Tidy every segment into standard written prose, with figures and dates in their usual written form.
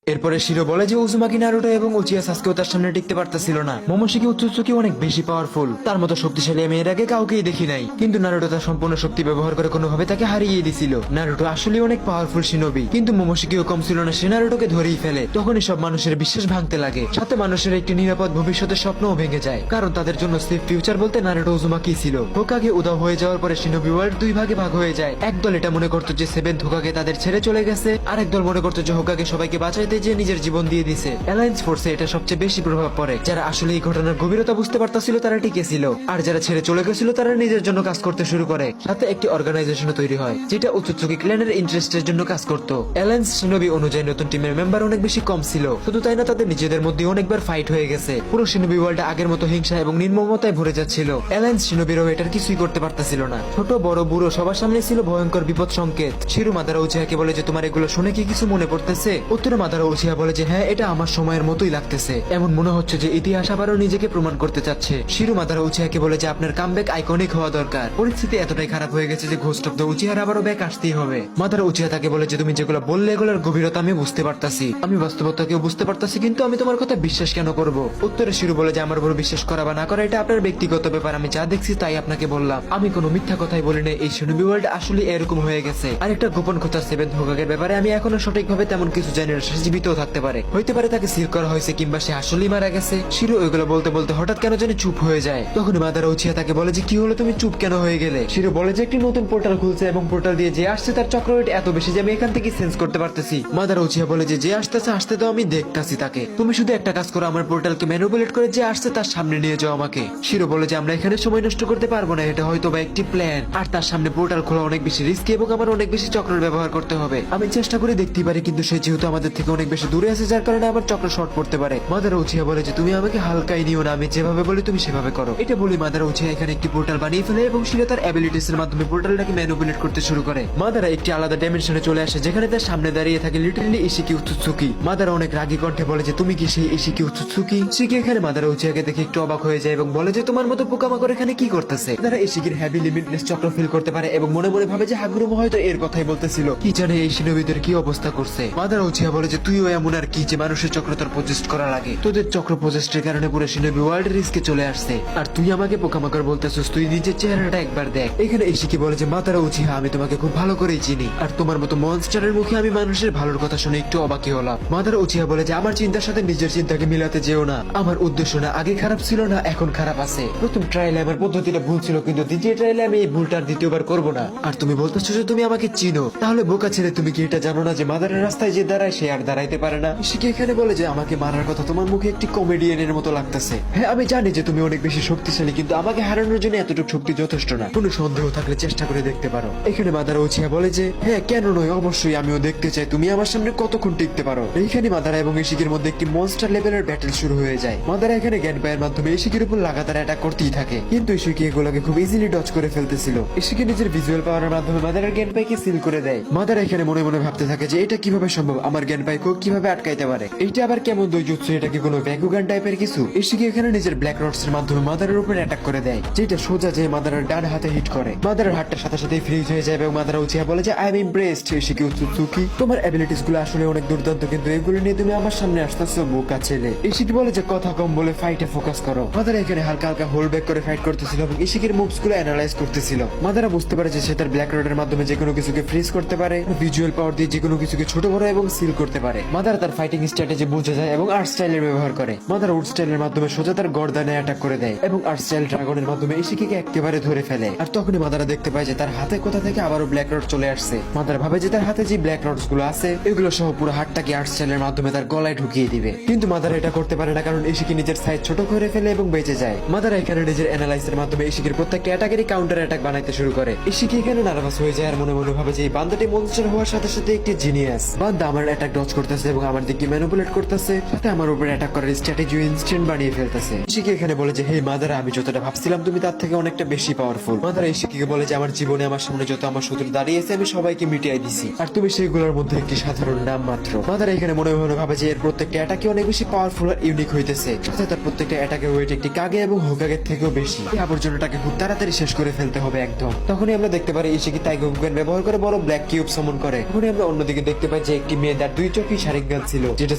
এরপরে শিরো বলে যে উজুমাকি নারুটো এবং উচিয়া সাসকেও তার সামনে টিকতে পারতেছিল না। মোমোশিকি উৎসুকি অনেক বেশি পাওয়ারফুল, তার মতো শক্তিশালী আমি এর আগে কাউকেই দেখি নাই। কিন্তু নারুটো তার সম্পূর্ণ শক্তি ব্যবহার করে কোনোভাবে তাকে হারিয়ে দিছিল। নারুটো আসলে অনেক পাওয়ারফুল শিনোবি, কিন্তু মোমোশিকিও কম ছিল না, সে নারুটোকে ধরেই ফেলে। তখনই সব মানুষের বিশ্বাস ভাঙতে লাগে, সাথে মানুষের একটি নিরাপদ ভবিষ্যতের স্বপ্নও ভেঙে যায়, কারণ তাদের জন্য সেফ ফিউচার বলতে নারুটো উজুমাকি ছিল। হোকাগে উধাও হয়ে যাওয়ার পরে শিনোবি ওয়ার্ল্ড দুই ভাগে ভাগ হয়ে যায়। একদল এটা মনে করতো যে সেভেন্থ হোকাগে তাদের ছেড়ে চলে গেছে, আর একদল মনে করতো যে হোকাগে সবাইকে বাঁচাইতে যে নিজের জীবন দিয়ে দিছে। অ্যালায়েন্স ফোর্সে এটা সবচেয়ে বেশি প্রভাব পড়ে। যারা আসলে এই ঘটনার গভীরতা বুঝতে পারতাছিল তারা টিকে ছিল, আর যারা ছেড়ে চলে গেছিল তারা নিজের জন্য কাজ করতে শুরু করে। সাথে একটি অর্গানাইজেশন তৈরি হয় যেটা উৎসুকি ক্ল্যানের ইন্টারেস্টের জন্য কাজ করত। অ্যালায়েন্স শিনোবি অনুযায়ী নতুন টিমের মেম্বার অনেক বেশি কম ছিল, শুধু তাই না তাদের নিজেদের মধ্যে অনেকবার ফাইট হয়ে গেছে। পুরো শিনোবি ওয়ার্ল্ড আগের মতো হিংসা এবং নির্মমতায় ভরে যাচ্ছিল। অ্যালায়েন্স শিনোবিরাও এটার কিছুই করতে পারতেছিল না। ছোট বড় বুড়ো সবার সামনে ছিল ভয়ঙ্কর বিপদ সংকেত। শিরু মাদারা উচিয়াকে বলে যে তোমার এগুলো শুনে কি কিছু মনে পড়তেছে? উত্তরে মাদারা উচিয়া বলে যে হ্যাঁ, এটা আমার সময়ের মতোই লাগতেছে। এমন মনে হচ্ছে যে ইতিহাস আবারও নিজেকে প্রমাণ করতে চাচ্ছে। শিরু মাদারা উচিয়াকে বলে যে আপনার কামব্যাক আইকনিক হওয়া দরকার। পরিস্থিতি এতটাই খারাপ হয়ে গেছে যে ঘোস্ট অফ দ্য উচিয়ার আবারও ব্যাক আসতেই হবে। মাদারা উচিয়া তাকে বলে যে তুমি যেগুলো বললে এগুলোর গভীরতা আমি বুঝতে পারতাছি, আমি বাস্তবতাকেও বুঝতে পারতাছি, কিন্তু আমি তোমার কথা বিশ্বাস কেন করব? উত্তরে শিরু বলে যে আমার বড় বিশ্বাস করা বা না করা এটা আপনার ব্যক্তিগত ব্যাপার, আমি যা দেখছি তাই আপনাকে বললাম, আমি কোনো মিথ্যা কথাই বলি না। এই শিনোবি ওয়ার্ল্ড আসলে এরকম হয়ে গেছে। আর একটা গোপন কথা, সেভেন্থ হোকাগের ব্যাপারে আমি এখনো সঠিকভাবে তেমন কিছু জানি না। সে জীবিতও থাকতে পারে, হইতে পারে তাকে সিল করা হয়েছে, কিংবা সে আসলেই মারা গেছে। শিরু ওইগুলো বলতে বলতে হঠাৎ কেন জানি চুপ হয়ে যায়। তখন মাদারা উচিয়া তাকে বলে যে কি হলো, তুমি চুপ কেন হয়ে গেলে? শিরু বলে যে একটি নতুন পোর্টাল খুলছে এবং পোর্টাল দিয়ে যে আসছে তার চক্র রেট এত বেশি যে আমি এখান থেকে সেন্স করতে পারতেছি। মাদারা উচিয়া বলে যে আসতেছে আসতে তো আমি দেখতাছি তাকে, তুমি শুধু একটা কাজ করো, আমার পোর্টালকে ম্যানিপুলেট করে যে আসছে তার সামনে নিয়ে যাও আমাকে। শিরু বলে যে আমরা এখানে সময় নষ্ট করতে পারবো না, এটা হয়তো বা একটি প্ল্যান, আর তার সামনে পোর্টাল খোলা অনেক বেশি রিস্কি এবং আমার অনেক বেশি চক্রের ব্যবহার করতে হবে। আমি চেষ্টা করে দেখতেই পারি, কিন্তু সে যেহেতু আমাদের থেকে অনেক বেশি দূরে আছে যার কারণে আমার চক্র শর্ট পড়তে পারে। মাদারা উচিয়া বলে যে তুমি আমাকে হালকাই নিও না, আমি যেভাবে বলি তুমি সেভাবে করো। এটা বলি মাদারা উচিয়া এখানে একটি পোর্টাল বানিয়ে ফেলে এবং শিরু তার অ্যাবিলিটিস এর মাধ্যমে পোর্টালটাকে ম্যানিপুলেট করতে শুরু করে। মাদারা একটি আলাদা ডাইমেনশনে চলে আসে যেখানে তার সামনে দাঁড়িয়ে থাকে লিটারালি ইশিকি উৎসুকি। মাদারা অনেক রাগী কণ্ঠে বলে যে তুমি কি সেই ইশিকি উৎসুকি? শিকি এখানে মাদারা উচিয়াকে দেখে একটু অবাক হয়ে যায় এবং বলে যে তোমার মতো পোকামাকড় এখানে কি করতেছে? তারা ইশিকির হ্যাভি লিমিটলেস চক্র ফিল করতে পারে এবং মনে মনে ভাবে যে হাগুরুমো হয়তো এর কথাই বলতেছিল, কি জানে এই শিনোবিদের কি অবস্থা করছে। মাদারা উচিয়া বলে যে তুইও এমন আর কি যে মানুষের চক্র তোর প্রজেস্ট করা লাগে, তোদের চক্র প্রজেস্টের কারণে পুরো শিনোবি ওয়ার্ল্ড রিস্কে চলে আসছে, আর তুই আমাকে পোকামাকড় বলতেছিস? তুই নিজের চেহারাটা একবার দেখ। এখানে ইশিকি বলে যে মাদারা উচিয়া আমি তোমাকে খুব ভালো করেই চিনি, আর তোমার মতো মনস্টারের মুখে আমি মানুষের ভালোর কথা শুনে একটু অবাকই হলাম। মাদারা উচিয়া বলে যে আমার চিন্তার সাথে নিজের চিন্তাকে মিলাতে যেও না, আমার উদ্দেশ্য না আগে খারাপ ছিল না এখন খারাপ আছে। প্রথম ট্রায়ালে আমার পদ্ধতিটা ভুল ছিল, কিন্তু দ্বিতীয় ট্রায়ালে আমি এই ভুলটা দ্বিতীয়বার করবো না। আর তুমি বলতেছো যে তুমি আমাকে চিনো, তাহলে বোকা ছেলে তুমি কি এটা জানো না যে মাদারের রাস্তায় যে দাঁড়ায় সে আর দাঁড়াইতে পারে না? ইশিকি এখানে বলে যে আমাকে মারার কথা তোমার মুখে একটি কমেডিয়ানের মতো লাগতেছে। হ্যাঁ আমি জানি যে তুমি অনেক বেশি শক্তিশালী, কিন্তু আমাকে হারানোর জন্য এতটুকু শক্তি যথেষ্ট না, কোনো সন্দেহ থাকলে চেষ্টা করে দেখতে পারো। এখানে মাদারা উচিয়া বলে যে হ্যাঁ কেন নয়, অবশ্যই আমিও দেখতে চাই তুমি আমার সামনে কতক্ষণ টিকতে পারো। এইখানে মাদারা এবং ইশিকির মধ্যে একটি মনস্টার লেভেলের ব্যাটল শুরু হয়ে যায়। মাদারা এখানে জ্ঞান পায়ের মাধ্যমে ইশিকির উপর লাগাতার অ্যাটাক করতেই থাকে, কিন্তু ইশিকি এগুলোকে খুব ইজিলি ডজ করে ফেলতেছিল। ইশিকি নিজের ভিজুয়াল পাওয়ারের মাধ্যমে মাদারার জ্ঞান পাইকে সিল করে দেয়। মাদারা এখানে মনে মনে ভাবতে থাকে যে এটা কিভাবে সম্ভব, আমার জ্ঞান পাইকে কিভাবে আটকাইতে পারে? এইটা আবার কেমন দৈজুৎসু, এটা কি কোনো ভ্যাকুগান টাইপের কিছু? ইশিকি এখানে নিজের ব্ল্যাক রডস এর মাধ্যমে মাদারের উপর অ্যাটাক করে দেয়, যেটা সোজা যে মাদারার ডান হাতে হিট করে। মাদারার হাতটা সাথে সাথে ফ্রিজ হয়ে যায় এবং মাদারা উচিয়া বলে যে আই এম ইমপ্রেসড ইশিকি উৎসুকি, তোমার অ্যাবিলিটিস গুলো আসলে অনেক দুর্দান্ত, কিন্তু এগুলো নিয়ে তুমি আমার সামনে আসতেছো বোকা ছেলে। ইশিকি বলে যে কথা কম বলে ফাইটে ফোকাস করো। মাদারা এখানে হালকা হালকা হোল্ড ব্যাক করে ফাইট করতেছিল এবং ইশিকির মুভস গুলো অ্যানালাইজ করতেছিল। মাদারা বুঝতে পারে যে সে তার ব্ল্যাক রডের মাধ্যমে যে কোনো কিছুকে ফ্রিজ করতে পারে, ভিজুয়াল পাওয়ার দিয়ে যে কোনো কিছুকে ছোট বড় এবং সিল করতে পারে। মাদারা তার ফাইটিং স্ট্র্যাটেজি বুঝে যায় এবং আর্ট স্টাইলের ব্যবহার করে। মাদারা উড স্টাইলের মাধ্যমে সোজা তার গর্দানে অ্যাটাক করে দেয় এবং আর্ট স্টাইল ড্রাগনের মাধ্যমে ইশিকিকে একেবারে ধরে ফেলে। আর তখনই মাদারা দেখতে পায় যে তার হাতে কোথা থেকে আবারও ব্ল্যাক রড চলে আসছে। মাদারা ভাবে যে তার হাতে যে ব্ল্যাক রডস গুলো আছে এগুলো সহ পুরো হাতটাকে আর্ট স্টাইলের মাধ্যমে তার গলায় ঢুকিয়ে দিবে, কিন্তু মাদারা এটা করতে পারে না কারণ ইশিকি নিজের সাইজ ছোট করে ফেলে এবং বেঁচে যায়। মাদারা এখানে নিজের অ্যানালাইসের মাধ্যমে ইশিকির প্রত্যেকটা অ্যাটাকেরই কাউন্টার অ্যাটাক বানাইতে শুরু করে। ইশিকি এখানে নার্ভাস হয়ে যায় আর মনে মনে ভাবে যে এই বান্দাটি মনস্টার হওয়ার সাথে সাথে একটি জিনিয়াস। বান্দা আমার অ্যাটাক ডজ করতেছে এবং আমার দিকে ম্যানিপুলেট করতেছে, সাথে আমার উপর অ্যাটাক করার স্ট্র্যাটেজি ইনস্ট্যান্ট বানিয়ে ফেলতেছে। ইশিকি এখানে বলে যে হে মাদারা, আমি যতটা ভাবছিলাম তুমি তার থেকে অনেকটা বেশি পাওয়ারফুল। মাদারা ইশিকিকে বলে যে আমার জীবনে আমার সামনে যত আমার শত্রু দাঁড়িয়েছে আমি সবাইকে মিটিয়ে দিছি, আর তুমি সেইগুলোর মধ্যে একটি সাধারণ নাম মাত্র। মাদারা এখানে মনে মনে ভাবে যে এর প্রত্যেকটা অ্যাটাকে অনেক বেশি পাওয়ারফুল আর ইউনিক হইতেছে, সাথে তার প্রত্যেকটা অ্যাটাকের ওয়েট একটি কাগে এবং হোকাগের থেকেও বেশি। এই আবর্জনাটাকে খুব তাড়াতাড়ি শেষ করে ফেলতে হবে একদম। তখনই আমরা দেখতে পারি ইশিকি তাইগোকুকেন ব্যবহার করে বড় ব্ল্যাক কিউব সামন করে। তখনই আমরা অন্যদিকে দেখতে পাই যে একটি মেয়ে তার দুই চোখে ওপি শারিঙ্গান ছিল, যেটা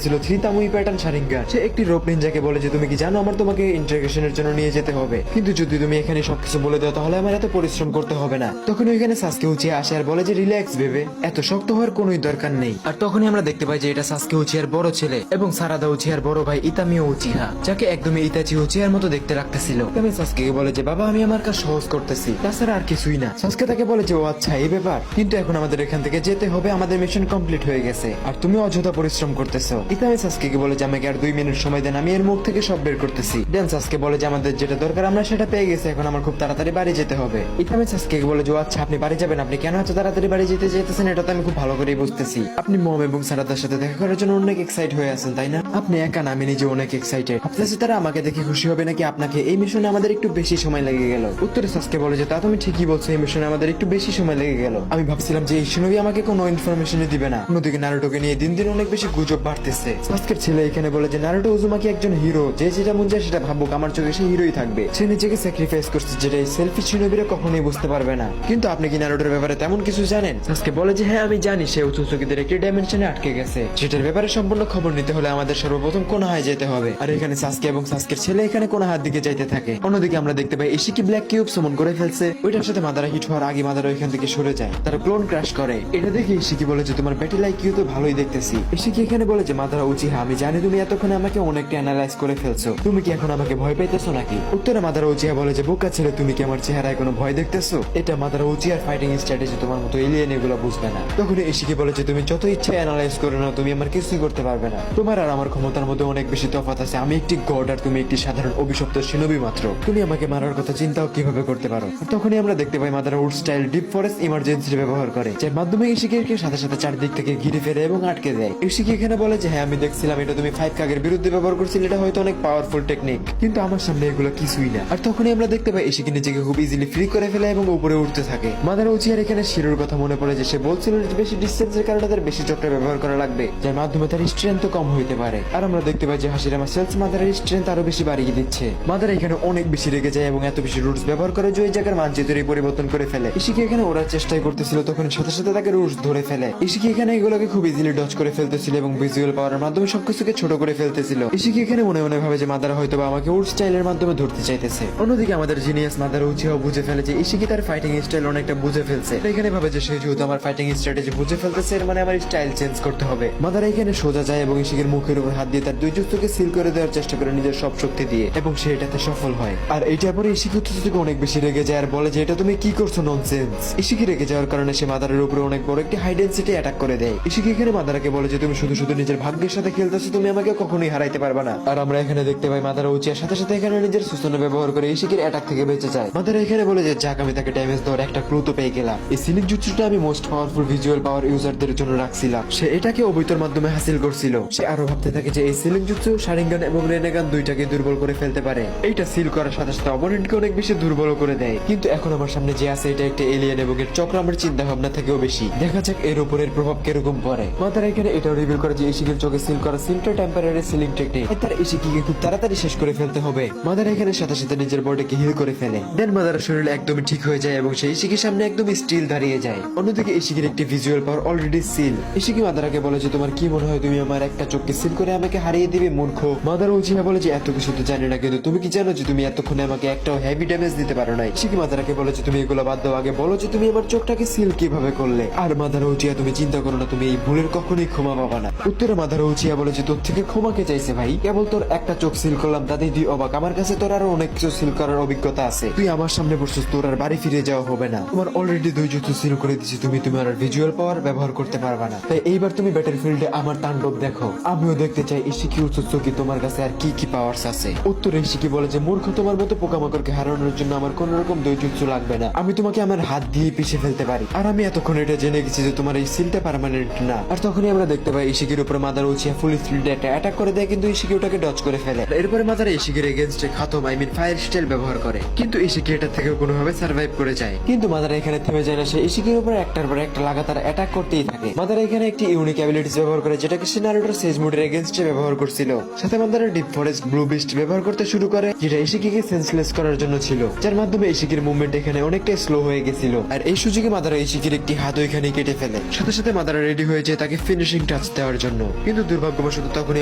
ছিল 3 তামুই প্যাটার্ন শারিঙ্গান। সে একটি রোপ নিনজাকে বলে যে তুমি কি জানো আমার তোমাকে ইন্টারোগেশনের জন্য নিয়ে যেতে হবে, কিন্তু যদি তুমি এখানে সবকিছু বলে দাও তাহলে আমার এত পরিশ্রম করতে হবে না। তখন ওইখানে সাসকে উচিয়া আসে আর বলে যে রিল্যাক্স ভেবে, এত শক্ত হওয়ার কোনোই দরকার নেই। আর তখনই আমরা দেখতে পাই যে এটা সাসকে উচিয়ার বড় ছেলে এবং সারাদা উচিয়ার বড় ভাই ইতামিও উচিহা, যাকে একদমই ইতাচি উচিয়ার মতো দেখতে রাখতেছিল। আমি সাসকেকে বলে যে বাবা আমি আমার কাজ সহজ করতেছি, তাছাড়া আর কিছুই না। সাসকে তাকে বলে যে ও আচ্ছা এই ব্যাপার, কিন্তু এখন আমাদের এখান থেকে যেতে হবে, আমাদের মিশন কমপ্লিট হয়ে গেছে আর তুমি অযথা পরিশ্রম করতেছো। ইতামি সাসকেকে বলে যে আমাকে আর 2 মিনিট সময় দেন, আমি এর মুখ থেকে সব বের করতেছি। দেন সাসকে বলে যে আমাদের যেটা দরকার আমরা সেটা পেয়ে গেছি, এখন আমার খুব তাড়াতাড়ি বাড়ি যেতে হবে। ইতামি সাসকেকে বলে যে আচ্ছা আপনি বাড়ি যাবেন, আপনি কেন এত তাড়াতাড়ি বাড়ি যেতে চাইতেছেন এটা তো আমি খুব ভালো করেই বুঝতেছি। আপনি মম এবং সারাদার সাথে দেখা করার জন্য অনেক এক্সাইট হয়ে আছেন তাই না? আপনি একা না, আমি নিজে অনেক এক্সাইটেড। ভাবতেছি তারা আমাকে দেখে খুশি হবে নাকি আপনাকে। এই মিশনে আমাদের একটু বেশি সময় লেগে গেল। উত্তরে সাসকে বলে যে তা তুমি ঠিকই বলছো, এই মিশনে আমাদের একটু বেশি সময় লেগে গেল। আমি ভাবছিলাম যে এই শিনোবি আমাকে কোনো ইনফরমেশনই দিবে না। অন্যদিকে নারুটোকে নিয়ে দিন দিন অনেক বেশি গুজব বাড়তেছে। সাসকের ছেলে এখানে বলে যে নারুটো উজুমাকি একজন হিরো, যে যেটা মন চায় সেটা ভাবুক, আমার চোখে সে হিরোই থাকবে। সে নিজেকে স্যাক্রিফাইস করছে, যেটা এই সেলফি শিনোবিরা কখনোই বুঝতে পারবে না। কিন্তু আপনি কি নারুটোর ব্যাপারে তেমন কিছু জানেন? সাসকে বলে যে হ্যাঁ আমি জানি, সে উচুচুকিদের একটি ডাইমেনশনে আটকে গেছে, যেটার ব্যাপারে সম্পূর্ণ খবর নিতে হলে আমাদের সর্বপ্রথম কোনোহায় যেতে হবে। আর এখানে সাসকে এবং সাসকের ছেলে এখানে কোনোহার দিকে যাইতে থাকে। অন্যদিকে আমরা দেখতে পাই ইশিকি ব্ল্যাক কিউব সমন করে ফেলছে। ওইটার সাথে মাদারা হিট হওয়ার আগে মাদারা ওইখান থেকে সরে যায়, তারা ক্লোন ক্র্যাশ করে। এটা দেখে ইশিকি বলে যে তোমার ব্যাটেল আইকিউ তো ভালোই দেখতেছি। ইশিকি এখানে বলে যে মাদারা উচিহা আমি জানি তুমি এতক্ষণে আমাকে অনেকটা অ্যানালাইজ করে ফেলছো, তুমি কি এখন আমাকে ভয় পাইতেছো নাকি? উত্তরে মাদারা উচিহা বলে যে বোকা ছেলে তুমি কি আমার চেহারায় কোনো ভয় দেখতেছো? এটা মাদারা উচিহার ফাইটিং স্ট্র্যাটেজি, তোমার মতো এলিয়েন এগুলো বুঝবে না। তখন ইশিকি বলে যে তুমি যত ইচ্ছা অ্যানালাইজ করে নাও, তুমি আমার কিছুই করতে পারবে না। তোমার আর আমার ক্ষমতার মধ্যে অনেক বেশি তফাৎ আছে। আমি একটি গড আর তুমি একটি সাধারণ অভিশপ্ত শিনোবি মাত্র। তুমি আমাকে মারার কথা চিন্তাও কিভাবে করতে পারো? তখনই আমরা দেখতে পাই Madara wood style deep forest emergency ব্যবহার করে, যার মাধ্যমে ইশিকিকে সাথে সাথে চারদিক থেকে ঘিরে ফেলে এবং আটকে দেয়। ইশিকি এখানে বলে যে হ্যাঁ আমি দেখছিলাম এটা তুমি 5 কাগের বিরুদ্ধে ব্যবহার করছিলে, এটা হয়তো অনেক পাওয়ারফুল টেকনিক, কিন্তু আমার সামনে এগুলো কিছুই না। আর তখনই আমরা দেখতে পাই ইশিকি নিজেকে খুব ইজিলি ফ্রি করে ফেলে এবং উপরে উঠতে থাকে। মাদারা উচিহার এখানে শিরোর কথা মনে পড়ে যে সে বলছিল যে বেশি ডিস্টেন্সের কারণে তার বেশি চক্র ব্যবহার করা লাগবে, যার মাধ্যমে তার স্ট্রেংথ কম হইতে পারে। আর আমরা দেখতে পাই যে হাসিরামা সেলস মাদারের স্ট্রেংথ আরো বেশি বাড়িয়ে দিচ্ছে। মাদারা এখানে অনেক বেশি রেগে যায় এবং এত বেশি রুটস ব্যবহার করে যে ওই জায়গার মানচিত্রই পরিবর্তন করে ফেলে। ইশিকি এখানে ওড়ার চেষ্টাই করতেছিল, তখন সাথে সাথে তাকে রুটস ধরে ফেলে। ইশিকি এখানে এগুলোকে খুব ইজিলি ডজ করে ফেলতেছিল এবং ভিজুয়াল পাওয়ারের মাধ্যমে সবকিছুকে ছোট করে ফেলতেছিল। ইশিকি এখানে মনে মনে ভাবে যে মাদারা হয়তো আমাকে উড স্টাইলের মাধ্যমে ধরতে চাইতেছে। অন্যদিকে আমাদের জিনিয়াস মাদারা উচিহাও বুঝে ফেলে যে ইশিকি তার ফাইটিং স্টাইল অনেকটা বুঝে ফেলছে। এখানে ভাবে যে সে যেহেতু আমার ফাইটিং স্ট্র্যাটেজি বুঝে ফেলতেছে, এর মানে আমার স্টাইল চেঞ্জ করতে হবে। মাদারা এখানে সোজা যায় এবং ইশিকির মুখের উপর হাত দিয়ে তার দুই জুস্তকে সিল করে দেওয়ার চেষ্টা করে নিজের সব শক্তি দিয়ে, এবং সে এটাতে সফল হয়। আর এইটার পরে ইশিকি উত্তেজিত অনেক বেশি রেগে যায় আর বলে যে এটা তুমি কি করছো ননসেন্স। ইশিকি রেগে যাওয়ার কারণে সে মাদারের উপরে অনেক বড় একটি হাই ডেন্সিটি অ্যাটাক করে দেয়। ইশিকি এখানে মাদারাকে বলে যে তুমি শুধু শুধু নিজের ভাগ্যের সাথে খেলতেছো, তুমি আমাকে কখনোই হারাইতে পারবে না। আর আমরা এখানে দেখতে পাই মাদারা উচিয়ার সাথে সাথে এখানে নিজের সুসনে ব্যবহার করে ইশিকির অ্যাটাক থেকে বেঁচে যায়। মাদারা এখানে বলে যে যাক আমি তাকে ড্যামেজ দেওয়ার একটা ক্লু তো পেয়ে গেলাম। এই সিলিং জুৎসুটা আমি মোস্ট পাওয়ারফুল ভিজুয়াল পাওয়ার ইউজারদের জন্য রাখছিলাম। সে এটাকে অবৈতর মাধ্যমে হাসিল করছিল। সে আরো ভাবতে থাকে যে এই সিলিং জুৎসু শারিঙ্গান এবং রেনেগান দুইটাকে দুর্বল করে ফেলতে পারে। এইটা সিল করার সাথে সাথে অপোনেন্টকে অনেক বেশি দুর্বল করে দেয়। কিন্তু এখন আমার সামনে যে আছে এটা একটা এলিয়েন এবং এর চক্র আমার চিন্তা ভাবনা থেকেও বেশি। দেখা যাক এর উপরের প্রভাব কিরকম পড়ে। মাদারা এখানে এটাও রিভিল করে যে ইশিকির চোখে সিল করা সিলটা টেম্পোরারি সিলিং টেকনিক, তার ইশিকিকে খুব তাড়াতাড়ি শেষ করে ফেলতে হবে। মাদারা এখানে সাথে সাথে নিজের বডিকে হিল করে ফেলে। দেন মাদারার শরীর একদমই ঠিক হয়ে যায় এবং সেই ইশিকির সামনে একদম স্টিল দাঁড়িয়ে যায়। অন্যদিকে ইশিকির একটি ভিজুয়াল পাওয়ার অলরেডি সিল। ইশিকি মাদারাকে বলে যে তোমার কি মনে হয় তুমি আমার একটা চোখকে সিল করে আমাকে হারিয়ে দিবে মূর্খ? মাদারা উচিহা বলে যে এত কিছু তো জানি না, কিন্তু তুমি কি জানো যে তুমি এতক্ষণে আমাকে একটাও হেভি ড্যামেজ দিতে পারো না? ইশিকি মাদারাকে বলে যে তুমি এগুলো বাদ দাও, আগে বলো যে তুমি আমার চোখটাকে সিল কিভাবে করলে। আর মাদারা উচিহা তুমি চিন্তা করো না, তুমি এই ভুলের কখনোই ক্ষমা পাবা না। উত্তরে মাদারা উচিহা বলে যে তোর থেকে ক্ষমাকে চাইছে ভাই, কেবল তোর একটা চোখ সিল করলাম তাতেই তুই অবাক। আমার কাছে তোর আরো অনেক কিছু সিল করার অভিজ্ঞতা আছে। তুই আমার সামনে বসছিস, তোর আর বাড়ি ফিরে যাওয়া হবে না। তোমার অলরেডি 2 জুতো সিল করে দিচ্ছি, তুমি তোমার ভিজুয়াল পাওয়ার ব্যবহার করতে পারবা না। তাই এইবার তুমি ব্যাটেল ফিল্ডে আমার তাণ্ডব দেখো। আমিও দেখতে চাই ইশিকি উচুচুকি তোমার কাছে আর কি কি পাওয়ারস আছে। উত্তরে ইশিকি বলে যে মূর্খ, তোমার মতো পোকামাকড়কে হারানোর জন্য আমার কোন রকম দৈর্য লাগবে না। আমি তোমাকে আমার হাত দিয়ে পিষে ফেলতে পারি। আর আমি এতক্ষণ এটা জেনে গেছি যে তোমার এই সিলটা পার্মানেন্ট না। আর তখনই আমরা দেখতে পাই ইশিকির উপরে মাদারা উচিহা ফুল স্পিডে একটা অ্যাটাক করে দেয়, কিন্তু ইশিকি ওটাকে ডজ করে ফেলে। এরপরে মাদারা ইশিকির এগেইনস্টে খাতম ফায়ার স্টাইল ব্যবহার করে, কিন্তু ইশিকি এটা থেকে কোনোভাবে সার্ভাইভ করে যায়। কিন্তু মাদারা এখানে থেমে যায় না, সে ইশিকির উপরে একটার পর একটা লাগাতার অ্যাটাক করতেই থাকে। মাদারা এখানে একটি ইউনিক অ্যাবিলিটিস ব্যবহার করে, যেটাকে সে নারুটোর সেজ মোডের এগেইনস্টে ব্যবহার করছিল। সাথে Madara deep forest blue beast ব্যবহার করতে শুরু করে, যেটা ইশিকিকে সেন্সলেস করার জন্য ছিল, যার মাধ্যমে ইশিকির মুভমেন্ট এখানে অনেকটা স্লো হয়ে গেছিল। আর এই সুযোগে মাদারা ইশিকির একটি হাত ওইখানে কেটে ফেলে। সাথে সাথে মাদারা রেডি হয়ে যায় তাকে ফিনিশিং টাচ দেওয়ার জন্য, কিন্তু দুর্ভাগ্যবশত তখনই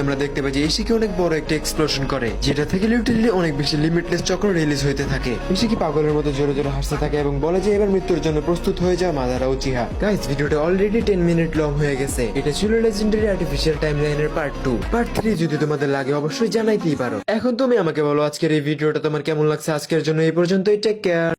আমরা দেখতে পাই যে ইশিকি অনেক বড় একটা এক্সপ্লোশন করে, যেটা থেকে লিটারালি অনেক বেশি লিমিটলেস চক্র রিলিজ হইতে থাকে। ইশিকি পাগলের মতো জোরে জোরে হাসতে থাকে এবং বলে যে এবার মৃত্যুর জন্য প্রস্তুত হয়ে যাও মাদারা উচিহা। গাইস, ভিডিওটা অলরেডি 10 মিনিট লং হয়ে গেছে। এটা ছিল লেজেন্ডারি আর্টিফিশিয়াল টাইমলাইনের পার্ট 2। পার্ট 3 যদি তোমাদের লাগে অবশ্যই জানাইতেই পারো। এখন তুমি আমাকে বলো আজকের এই ভিডিওটা তোমার কেমন লাগছে। আজকের জন্য এই পর্যন্তই, টেক কেয়ার।